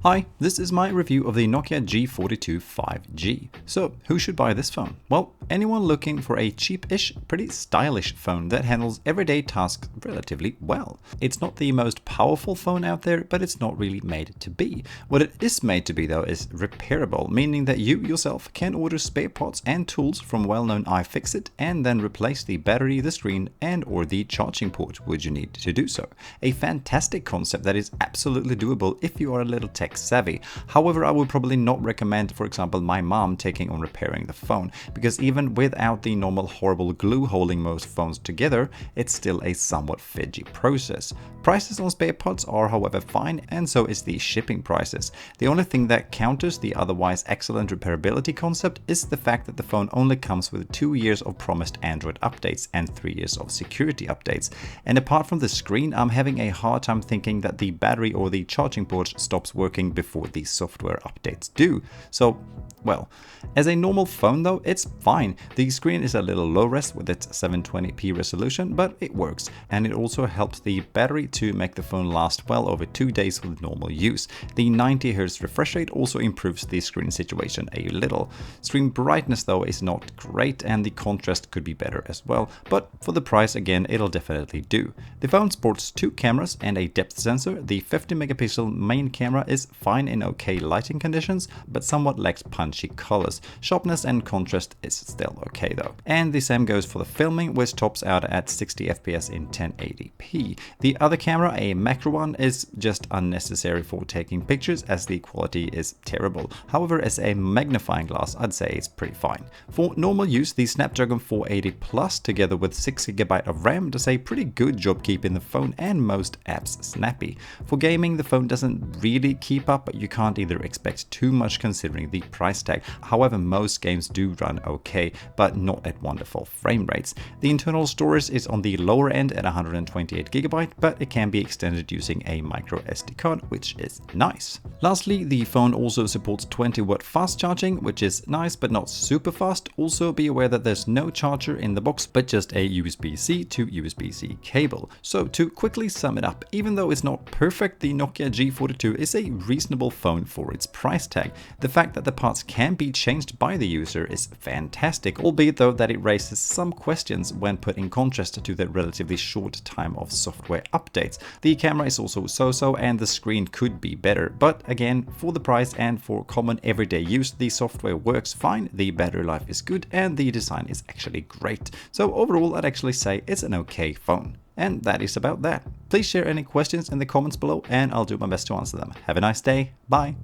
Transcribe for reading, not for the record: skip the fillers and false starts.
Hi, this is my review of the Nokia G42 5G. So, who should buy this phone? Well, anyone looking for a cheap-ish, pretty stylish phone that handles everyday tasks relatively well. It's not the most powerful phone out there, but it's not really made to be. What it is made to be though is repairable, meaning that you yourself can order spare parts and tools from well-known iFixit and then replace the battery, the screen and or the charging port would you need to do so. A fantastic concept that is absolutely doable if you are a little tech savvy. However, I would probably not recommend, for example, my mom taking on repairing the phone, because even without the normal horrible glue holding most phones together, it's still a somewhat fidgety process. Prices on spare parts are, however, fine, and so is the shipping prices. The only thing that counters the otherwise excellent repairability concept is the fact that the phone only comes with 2 years of promised Android updates and 3 years of security updates. And apart from the screen, I'm having a hard time thinking that the battery or the charging port stops working before the software updates do. So, well, as a normal phone though, it's fine. The screen is a little low res with its 720p resolution, but it works. And it also helps the battery to make the phone last well over 2 days with normal use. The 90Hz refresh rate also improves the screen situation a little. Screen brightness though is not great and the contrast could be better as well, but for the price again it'll definitely do. The phone sports 2 cameras and a depth sensor. The 50 megapixel main camera is fine in okay lighting conditions, but somewhat lacks punchy colors. Sharpness and contrast is still okay though. And the same goes for the filming, which tops out at 60 fps in 1080p. The other camera, a macro one, is just unnecessary for taking pictures as the quality is terrible. However, as a magnifying glass, I'd say it's pretty fine. For normal use, the Snapdragon 480 Plus together with 6GB of RAM does a pretty good job keeping the phone and most apps snappy. For gaming, the phone doesn't really keep up, but you can't either expect too much considering the price tag. However, most games do run okay, but not at wonderful frame rates. The internal storage is on the lower end at 128GB, but it can be extended using a micro SD card, which is nice. Lastly, the phone also supports 20W fast charging, which is nice but not super fast. Also be aware that there's no charger in the box, but just a USB-C to USB-C cable. So to quickly sum it up, even though it's not perfect, the Nokia G42 is a reasonable phone for its price tag. The fact that the parts can be changed by the user is fantastic, albeit though that it raises some questions when put in contrast to the relatively short time of software updates. The camera is also so-so and the screen could be better, but again, for the price and for common everyday use, the software works fine, the battery life is good, and the design is actually great. So overall, I'd actually say it's an okay phone. And that is about that. Please share any questions in the comments below and I'll do my best to answer them. Have a nice day. Bye.